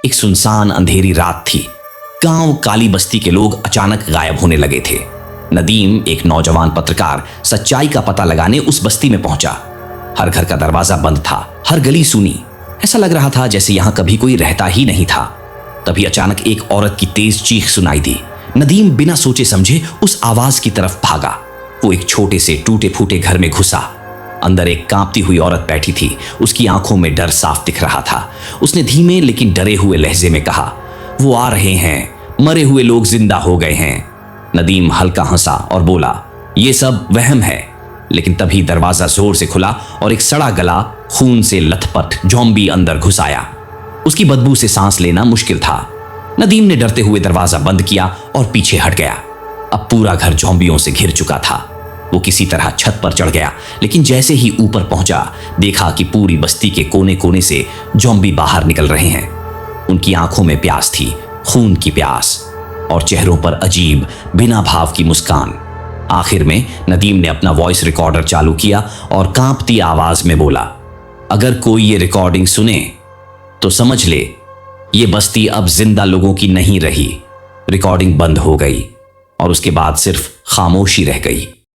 एक सुनसान अंधेरी रात थी। गांव काली बस्ती के लोग अचानक गायब होने लगे थे। नदीम, एक नौजवान पत्रकार, सच्चाई का पता लगाने उस बस्ती में पहुंचा। हर घर का दरवाजा बंद था, हर गली सूनी। ऐसा लग रहा था जैसे यहां कभी कोई रहता ही नहीं था। तभी अचानक एक औरत की तेज चीख सुनाई दी। नदीम बिना सोचे समझे उस आवाज की तरफ भागा। वो एक छोटे से टूटे फूटे घर में घुसा। अंदर एक कांपती हुई औरत बैठी थी। उसकी आंखों में डर साफ दिख रहा था। उसने धीमे लेकिन डरे हुए लहजे में कहा, वो आ रहे हैं, मरे हुए लोग जिंदा हो गए हैं। नदीम हल्का हंसा और बोला, ये सब वहम है। लेकिन तभी दरवाजा जोर से खुला और एक सड़ा गला, खून से लथपथ ज़ॉम्बी अंदर घुस आया। उसकी बदबू से सांस लेना मुश्किल था। नदीम ने डरते हुए दरवाजा बंद किया और पीछे हट गया। अब पूरा घर ज़ॉम्बियों से घिर चुका था। वो किसी तरह छत पर चढ़ गया, लेकिन जैसे ही ऊपर पहुंचा, देखा कि पूरी बस्ती के कोने कोने से ज़ॉम्बी बाहर निकल रहे हैं। उनकी आंखों में प्यास थी, खून की प्यास, और चेहरों पर अजीब बिना भाव की मुस्कान। आखिर में नदीम ने अपना वॉइस रिकॉर्डर चालू किया और कांपती आवाज में बोला, अगर कोई ये रिकॉर्डिंग सुने तो समझ ले ये बस्ती अब जिंदा लोगों की नहीं रही। रिकॉर्डिंग बंद हो गई और उसके बाद सिर्फ खामोशी रह गई।